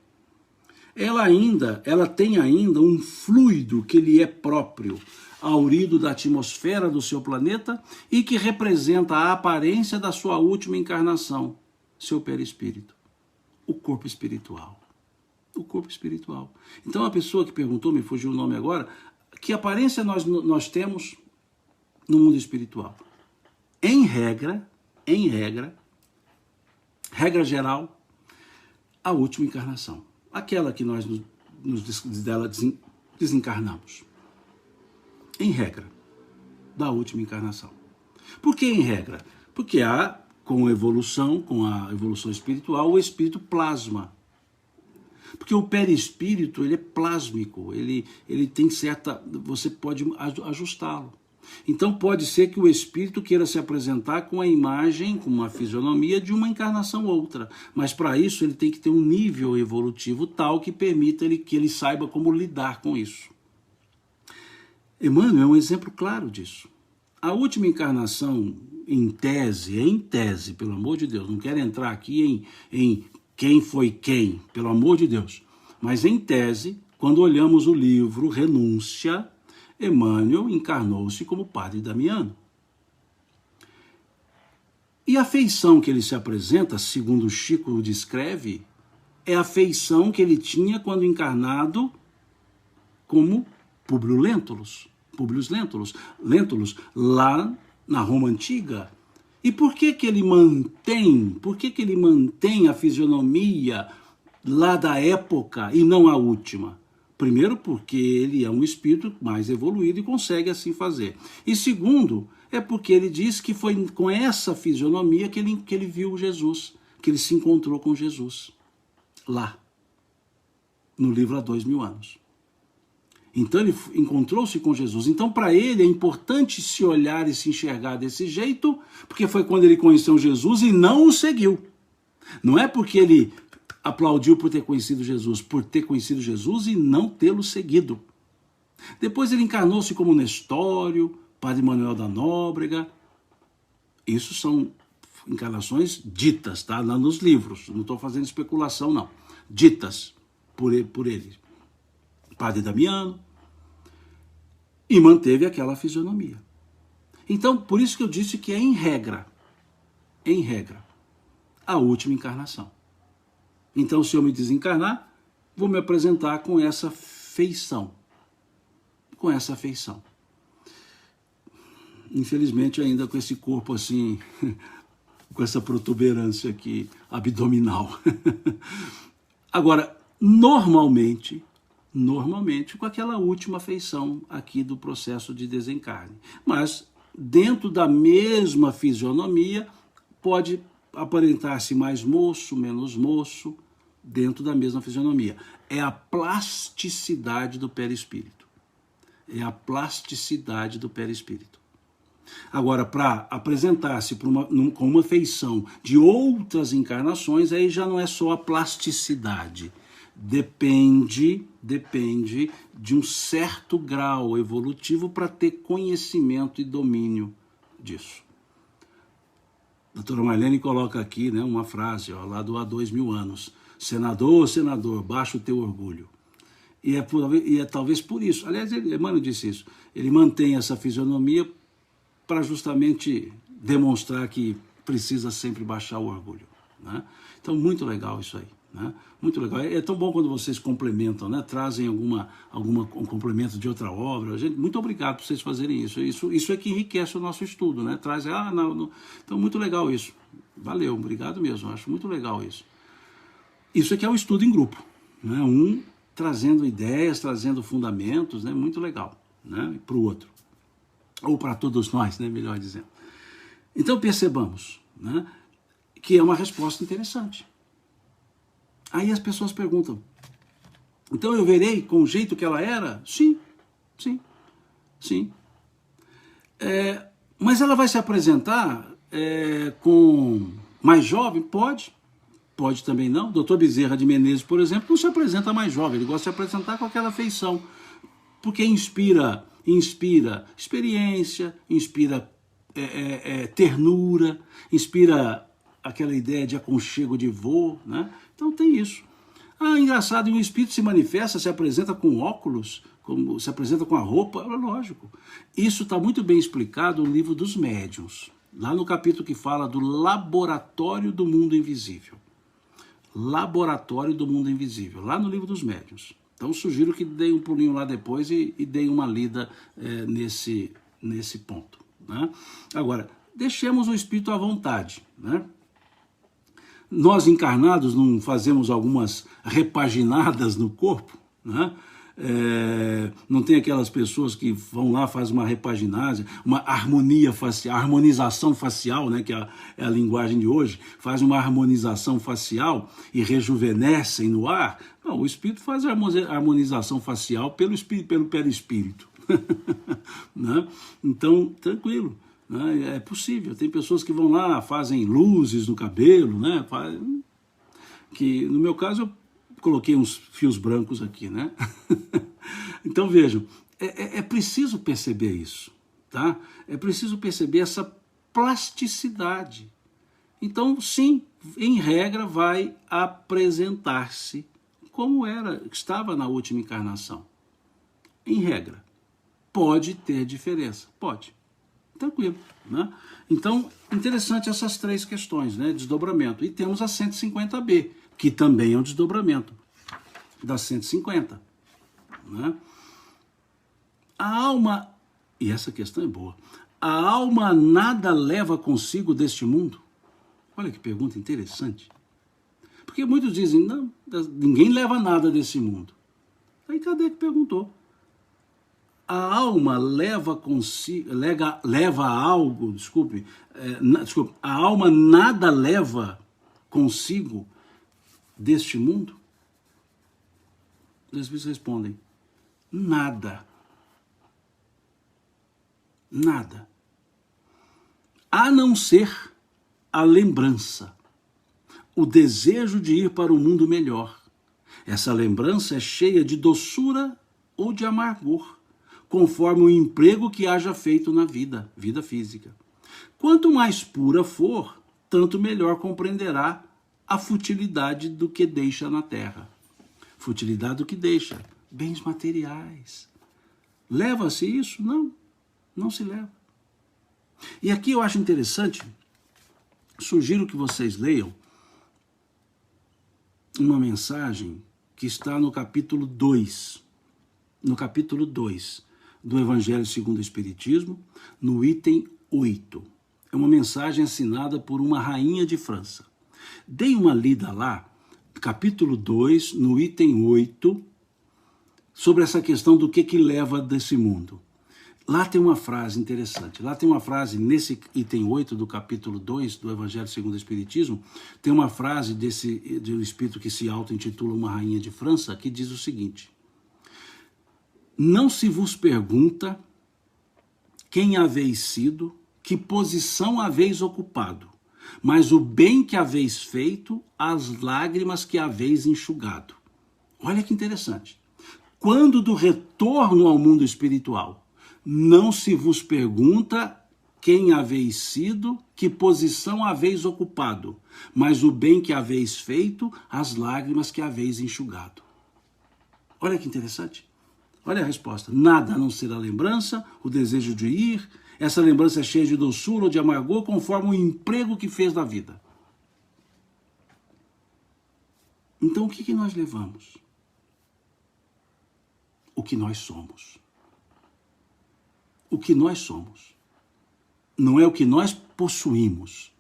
Ela tem ainda um fluido que lhe é próprio, aurido da atmosfera do seu planeta e que representa a aparência da sua última encarnação, seu perispírito, o corpo espiritual. O corpo espiritual. Então a pessoa que perguntou, me fugiu o nome agora, que aparência nós temos no mundo espiritual? Em regra geral, a última encarnação. Aquela que nós dela desencarnamos. Em regra, da última encarnação. Por que em regra? Porque com a evolução espiritual, o espírito plasma. Porque o perispírito, ele é plásmico, ele tem certa... Você pode ajustá-lo. Então pode ser que o espírito queira se apresentar com a imagem, com uma fisionomia de uma encarnação outra. Mas para isso ele tem que ter um nível evolutivo tal que permita que ele saiba como lidar com isso. Emmanuel é um exemplo claro disso. A última encarnação, em tese, pelo amor de Deus, não quero entrar aqui em quem foi quem, pelo amor de Deus. Mas em tese, quando olhamos o livro Renúncia, Emmanuel encarnou-se como Padre Damiano. E a feição que ele se apresenta, segundo Chico descreve, é a feição que ele tinha quando encarnado como Públio Lentulus, lá na Roma Antiga. E por que ele mantém a fisionomia lá da época e não a última? Primeiro, porque ele é um espírito mais evoluído e consegue assim fazer. E segundo, é porque ele diz que foi com essa fisionomia que ele viu Jesus, que ele se encontrou com Jesus, lá, no livro Há 2000 anos. Então ele encontrou-se com Jesus. Então para ele é importante se olhar e se enxergar desse jeito, porque foi quando ele conheceu Jesus e não o seguiu. Não é porque ele aplaudiu por ter conhecido Jesus e não tê-lo seguido. Depois ele encarnou-se como Nestório, Padre Manuel da Nóbrega. Isso são encarnações ditas, tá? Nos livros, não estou fazendo especulação não. Ditas por ele. Padre Damiano. E manteve aquela fisionomia. Então, por isso que eu disse que é em regra, a última encarnação. Então, se eu me desencarnar, vou me apresentar com essa feição. Infelizmente, ainda com esse corpo assim, com essa protuberância aqui, abdominal. Agora, normalmente, com aquela última feição aqui do processo de desencarne. Mas, dentro da mesma fisionomia, pode aparentar-se mais moço, menos moço, dentro da mesma fisionomia. É a plasticidade do perispírito. Agora, para apresentar-se com uma feição de outras encarnações, aí já não é só a plasticidade. Depende de um certo grau evolutivo para ter conhecimento e domínio disso. A doutora Marlene coloca aqui, né, uma frase lá do Há 2000 anos. Senador, baixa o teu orgulho. E é talvez por isso. Aliás, Emmanuel disse isso. Ele mantém essa fisionomia para justamente demonstrar que precisa sempre baixar o orgulho, né? Então, muito legal isso aí, né? Muito legal. É tão bom quando vocês complementam, né? Trazem um complemento de outra obra. Gente, muito obrigado por vocês fazerem isso. Isso é que enriquece o nosso estudo, né? Traz, Então, muito legal isso. Valeu, obrigado mesmo. Acho muito legal isso. Isso aqui é o estudo em grupo, né? Um trazendo ideias, trazendo fundamentos, né? Muito legal, né? Para o outro. Ou para todos nós, né? Melhor dizendo. Então, percebamos, né? Que é uma resposta interessante. Aí as pessoas perguntam, então eu verei com o jeito que ela era? Sim, sim, sim. Mas ela vai se apresentar com mais jovem? Pode também não. Doutor Bezerra de Menezes, por exemplo, não se apresenta mais jovem, ele gosta de se apresentar com aquela feição, porque inspira experiência, inspira ternura, inspira aquela ideia de aconchego de vô, né? Então tem isso. Engraçado, e o espírito se manifesta, se apresenta com óculos, se apresenta com a roupa, lógico. Isso está muito bem explicado no livro dos médiuns, lá no capítulo que fala do laboratório do mundo invisível. Laboratório do mundo invisível, lá no livro dos médiuns. Então sugiro que deem um pulinho lá depois e deem uma lida nesse ponto, né? Agora, deixemos o espírito à vontade, né? Nós encarnados não fazemos algumas repaginadas no corpo, né? Não tem aquelas pessoas que vão lá, fazem uma repaginagem, uma harmonia facial, harmonização facial, né, que é a linguagem de hoje, faz uma harmonização facial e rejuvenescem no ar. Não, o espírito faz a harmonização facial pelo perispírito. Né? Então, tranquilo. É possível, tem pessoas que vão lá, fazem luzes no cabelo, né? Que no meu caso eu coloquei uns fios brancos aqui, né? Então vejam, é preciso perceber isso, tá? É preciso perceber essa plasticidade. Então, sim, em regra vai apresentar-se como estava na última encarnação. Em regra, pode ter diferença, pode. Tranquilo, né? Então, interessante essas três questões, né? Desdobramento. E temos a 150B, que também é um desdobramento da 150, né? A alma, e essa questão é boa, a alma nada leva consigo deste mundo? Olha que pergunta interessante. Porque muitos dizem, não, ninguém leva nada desse mundo. Aí Kardec perguntou. A alma leva consigo, leva algo, a alma nada leva consigo deste mundo? Os espíritos respondem, nada. Nada. A não ser a lembrança, o desejo de ir para um mundo melhor. Essa lembrança é cheia de doçura ou de amargor, conforme o emprego que haja feito na vida física. Quanto mais pura for, tanto melhor compreenderá a futilidade do que deixa na terra. Futilidade do que deixa? Bens materiais. Leva-se isso? Não, não se leva. E aqui eu acho interessante, sugiro que vocês leiam uma mensagem que está no capítulo 2. No capítulo 2 do Evangelho segundo o Espiritismo, no item 8. É uma mensagem assinada por uma rainha de França. Dei uma lida lá, capítulo 2, no item 8, sobre essa questão do que leva desse mundo. Lá tem uma frase interessante. Lá tem uma frase, nesse item 8 do capítulo 2 do Evangelho segundo o Espiritismo, tem uma frase de um espírito que se auto-intitula uma rainha de França, que diz o seguinte: não se vos pergunta quem haveis sido, que posição haveis ocupado, mas o bem que haveis feito, as lágrimas que haveis enxugado. Olha que interessante. Quando do retorno ao mundo espiritual, não se vos pergunta quem haveis sido, que posição haveis ocupado, mas o bem que haveis feito, as lágrimas que haveis enxugado. Olha que interessante. Olha a resposta. Nada a não ser a lembrança, o desejo de ir, essa lembrança é cheia de doçura ou de amargor, conforme o emprego que fez na vida. Então o que nós levamos? O que nós somos. O que nós somos. Não é o que nós possuímos.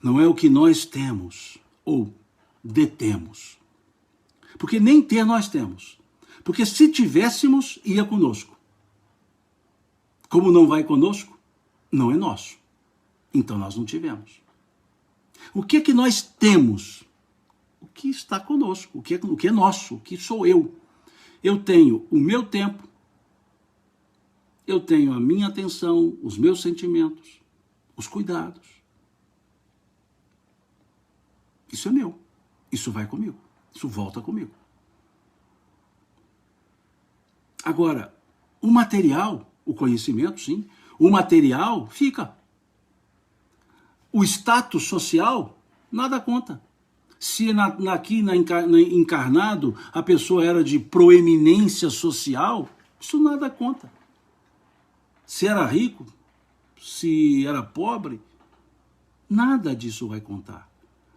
Não é o que nós temos ou detemos. Porque nem ter nós temos. Porque se tivéssemos, ia conosco. Como não vai conosco, não é nosso. Então nós não tivemos. O que é que nós temos? O que está conosco, o que é nosso, o que sou eu. Eu tenho o meu tempo, eu tenho a minha atenção, os meus sentimentos, os cuidados. Isso é meu, isso vai comigo, isso volta comigo. Agora, o material, o conhecimento, sim, o material fica. O status social, nada conta. Se encarnado a pessoa era de proeminência social, isso nada conta. Se era rico, se era pobre, nada disso vai contar.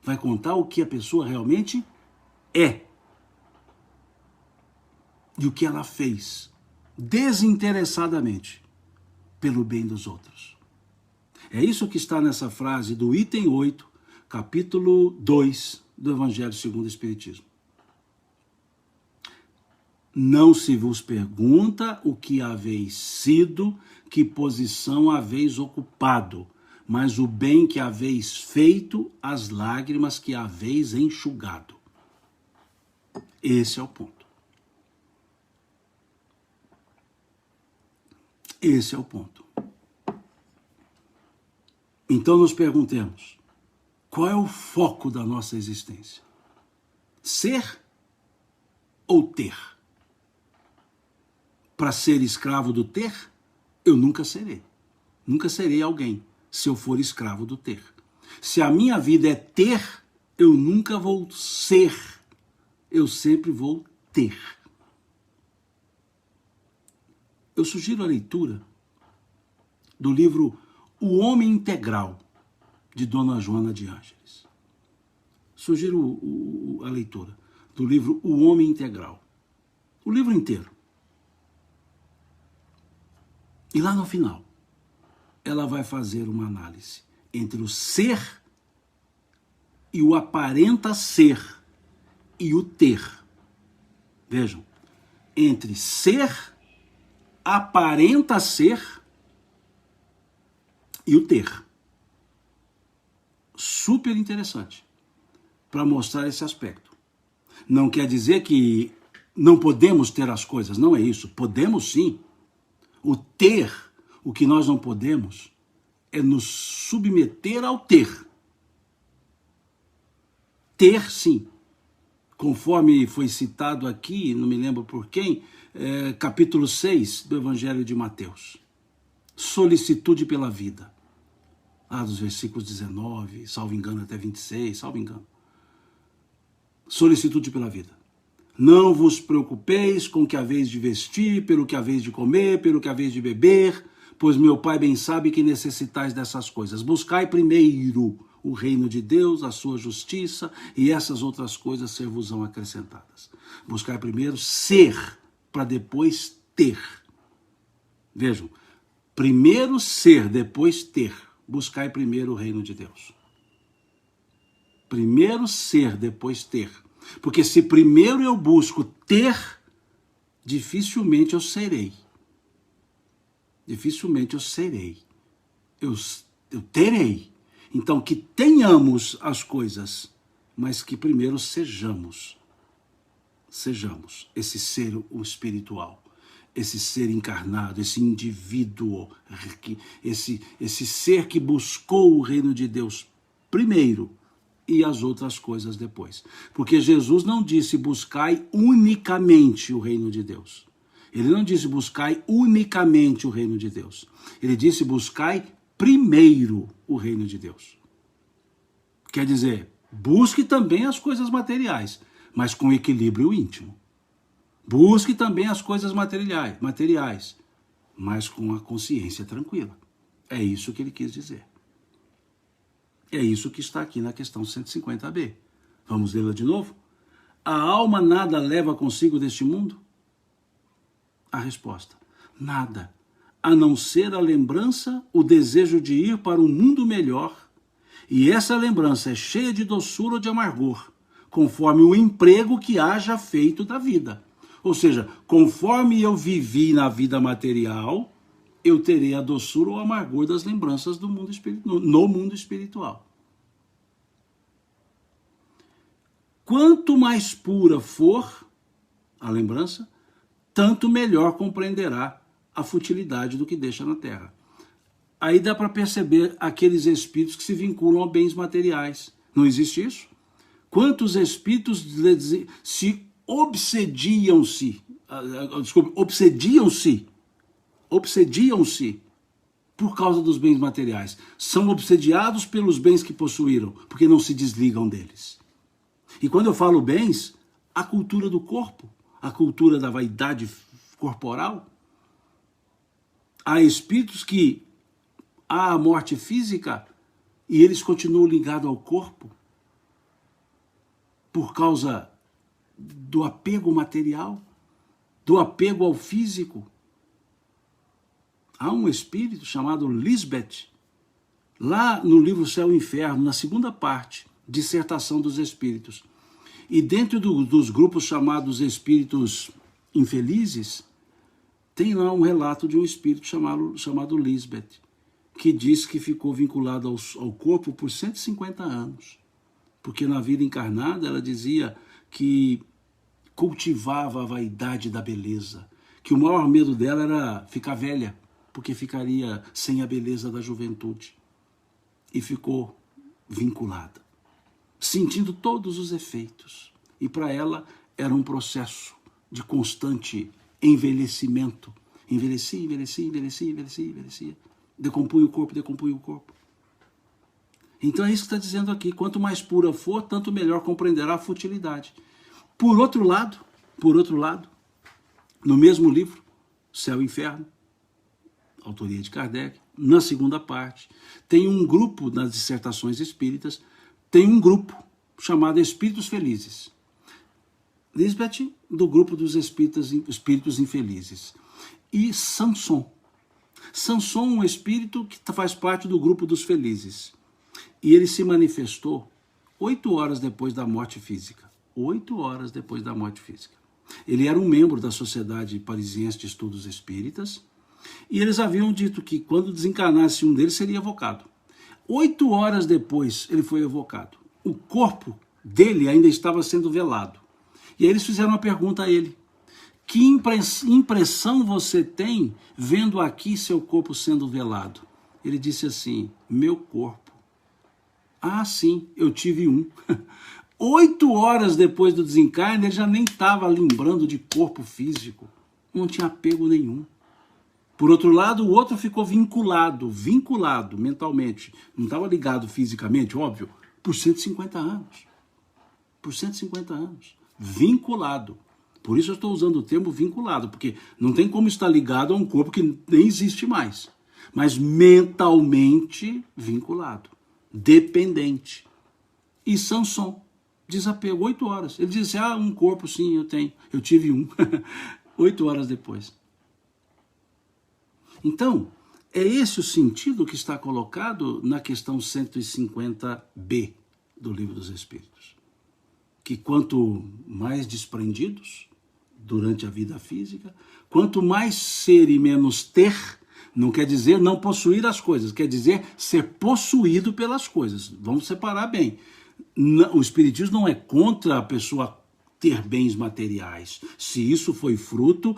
Vai contar o que a pessoa realmente é. E o que ela fez, desinteressadamente, pelo bem dos outros. É isso que está nessa frase do item 8, capítulo 2, do Evangelho segundo o Espiritismo. Não se vos pergunta o que haveis sido, que posição haveis ocupado, mas o bem que haveis feito, as lágrimas que haveis enxugado. Esse é o ponto. Esse é o ponto. Então nos perguntemos, qual é o foco da nossa existência? Ser ou ter? Para ser escravo do ter, eu nunca serei. Nunca serei alguém se eu for escravo do ter. Se a minha vida é ter, eu nunca vou ser. Eu sempre vou ter. Eu sugiro a leitura do livro O Homem Integral, de Dona Joana de Ângeles. Sugiro a leitura do livro O Homem Integral. O livro inteiro. E lá no final, ela vai fazer uma análise entre o ser e o aparenta ser e o ter. Vejam, entre ser, aparenta ser e o ter. Super interessante para mostrar esse aspecto. Não quer dizer que não podemos ter as coisas, não é isso. Podemos sim. O ter, o que nós não podemos, é nos submeter ao ter. Ter sim. Conforme foi citado aqui, não me lembro por quem, capítulo 6 do Evangelho de Mateus. Solicitude pela vida. Dos versículos 19, salvo engano, até 26, salvo engano. Solicitude pela vida. Não vos preocupeis com o que haveis de vestir, pelo que haveis de comer, pelo que haveis de beber, pois meu Pai bem sabe que necessitais dessas coisas. Buscai primeiro o reino de Deus, a sua justiça, e essas outras coisas ser-vos-ão acrescentadas. Buscai primeiro ser, para depois ter. Vejam, primeiro ser, depois ter. Buscai primeiro o reino de Deus. Primeiro ser, depois ter. Porque se primeiro eu busco ter, dificilmente eu serei. Dificilmente eu serei. Eu terei. Então, que tenhamos as coisas, mas que primeiro sejamos. Sejamos esse ser espiritual. Esse ser encarnado, esse indivíduo, esse ser que buscou o reino de Deus primeiro e as outras coisas depois. Porque Jesus não disse buscai unicamente o reino de Deus. Ele não disse buscai unicamente o reino de Deus. Ele disse buscai primeiro o reino de Deus. Quer dizer, busque também as coisas materiais, mas com equilíbrio íntimo. Busque também as coisas materiais, mas com a consciência tranquila. É isso que ele quis dizer. É isso que está aqui na questão 150b. Vamos lê-la de novo? A alma nada leva consigo deste mundo? A resposta: nada, a não ser a lembrança, o desejo de ir para um mundo melhor. E essa lembrança é cheia de doçura ou de amargor, conforme o emprego que haja feito da vida. Ou seja, conforme eu vivi na vida material, eu terei a doçura ou amargor das lembranças do mundo no mundo espiritual. Quanto mais pura for a lembrança, tanto melhor compreenderá a futilidade do que deixa na Terra. Aí dá para perceber aqueles espíritos que se vinculam a bens materiais. Não existe isso? Quantos espíritos se obsediam-se por causa dos bens materiais. São obsediados pelos bens que possuíram, porque não se desligam deles. E quando eu falo bens, a cultura do corpo, a cultura da vaidade corporal. Há espíritos que há a morte física e eles continuam ligados ao corpo por causa do apego material, do apego ao físico. Há um espírito chamado Lisbeth, lá no livro Céu e Inferno, na segunda parte, Dissertação dos Espíritos. E dentro dos grupos chamados espíritos infelizes, tem lá um relato de um espírito chamado Lisbeth, que diz que ficou vinculado ao corpo por 150 anos. Porque na vida encarnada ela dizia que cultivava a vaidade da beleza, que o maior medo dela era ficar velha, porque ficaria sem a beleza da juventude. E ficou vinculada, sentindo todos os efeitos. E para ela era um processo de constante envelhecimento. Envelhecia. Decompunha o corpo. Então é isso que está dizendo aqui. Quanto mais pura for, tanto melhor compreenderá a futilidade. Por outro lado, no mesmo livro, Céu e Inferno, autoria de Kardec, na segunda parte, tem um grupo nas dissertações espíritas, tem um grupo chamado Espíritos Felizes. Lisbeth, do grupo dos espíritos infelizes. E Samson, um espírito que faz parte do grupo dos felizes. E ele se manifestou 8 horas depois da morte física. 8 horas depois da morte física. Ele era um membro da Sociedade Parisiense de Estudos Espíritas, e eles haviam dito que quando desencarnasse um deles seria evocado. 8 horas depois ele foi evocado. O corpo dele ainda estava sendo velado. E aí eles fizeram uma pergunta a ele: que impressão você tem vendo aqui seu corpo sendo velado? Ele disse assim: meu corpo. Ah, sim, eu tive um. 8 horas depois do desencarne, ele já nem estava lembrando de corpo físico. Não tinha apego nenhum. Por outro lado, o outro ficou vinculado mentalmente. Não estava ligado fisicamente, óbvio, por 150 anos. Por 150 anos. Vinculado. Por isso eu estou usando o termo vinculado, porque não tem como estar ligado a um corpo que nem existe mais. Mas mentalmente vinculado. Dependente. E Samson desapegou 8 horas. Ele disse: ah, um corpo sim, eu tenho. Eu tive um. 8 horas depois. Então, é esse o sentido que está colocado na questão 150b do Livro dos Espíritos. Que quanto mais desprendidos durante a vida física, quanto mais ser e menos ter, não quer dizer não possuir as coisas, quer dizer ser possuído pelas coisas. Vamos separar bem. O Espiritismo não é contra a pessoa ter bens materiais, se isso foi fruto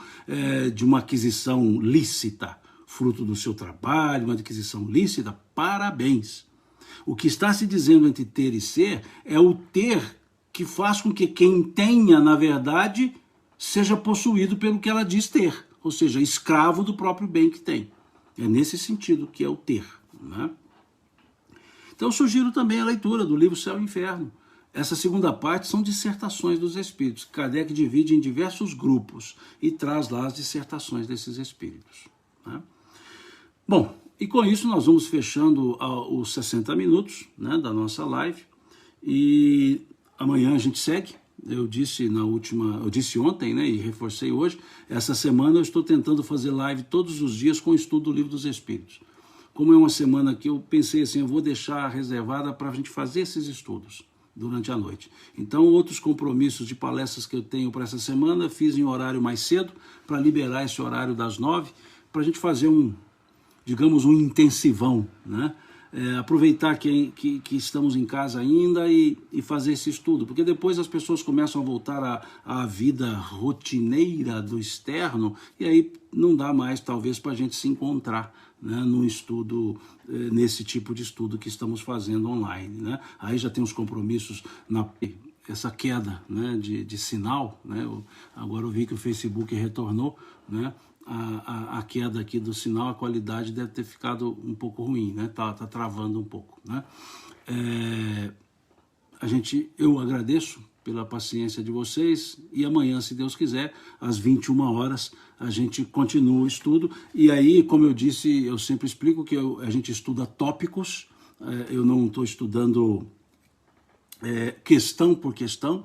de uma aquisição lícita, fruto do seu trabalho, uma aquisição lícita, parabéns. O que está se dizendo entre ter e ser é o ter que faz com que quem tenha, na verdade, seja possuído pelo que ela diz ter, ou seja, escravo do próprio bem que tem. É nesse sentido que é o ter, né? Então eu sugiro também a leitura do livro Céu e Inferno. Essa segunda parte são dissertações dos espíritos. Kardec divide em diversos grupos e traz lá as dissertações desses espíritos, né? Bom, E com isso nós vamos fechando os 60 minutos, né, da nossa live, e amanhã a gente segue. Eu disse ontem, né, e reforcei hoje, essa semana eu estou tentando fazer live todos os dias com o estudo do Livro dos Espíritos. Como é uma semana que eu pensei assim, eu vou deixar reservada para a gente fazer esses estudos durante a noite. Então, outros compromissos de palestras que eu tenho para essa semana, fiz em horário mais cedo, para liberar esse horário das 9, para a gente fazer digamos, um intensivão, né? Aproveitar que estamos em casa ainda e fazer esse estudo, porque depois as pessoas começam a voltar à vida rotineira do externo, e aí não dá mais, talvez, para a gente se encontrar, né, num estudo, nesse tipo de estudo que estamos fazendo online, né? Aí já tem os compromissos, essa queda, né, de sinal, né? Agora eu vi que o Facebook retornou, né? A queda aqui do sinal, a qualidade deve ter ficado um pouco ruim, né? Tá travando um pouco, né? Eu agradeço pela paciência de vocês, e amanhã, se Deus quiser, às 21 horas, a gente continua o estudo. E aí, como eu disse, eu sempre explico que a gente estuda tópicos, eu não estou estudando questão por questão,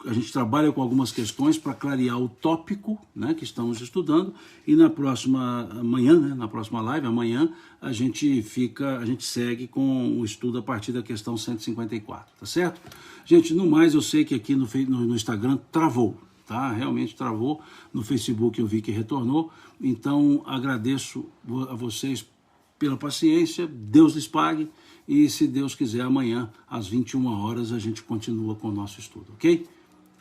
a gente trabalha com algumas questões para clarear o tópico, né, que estamos estudando, e na próxima live, amanhã, a gente segue com o estudo a partir da questão 154, tá certo? Gente, no mais, eu sei que aqui no Instagram travou, tá? Realmente travou, no Facebook eu vi que retornou, então agradeço a vocês pela paciência, Deus lhes pague, e se Deus quiser, amanhã, às 21 horas, a gente continua com o nosso estudo, ok?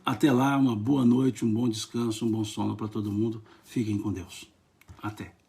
Até lá, uma boa noite, um bom descanso, um bom sono para todo mundo. Fiquem com Deus. Até.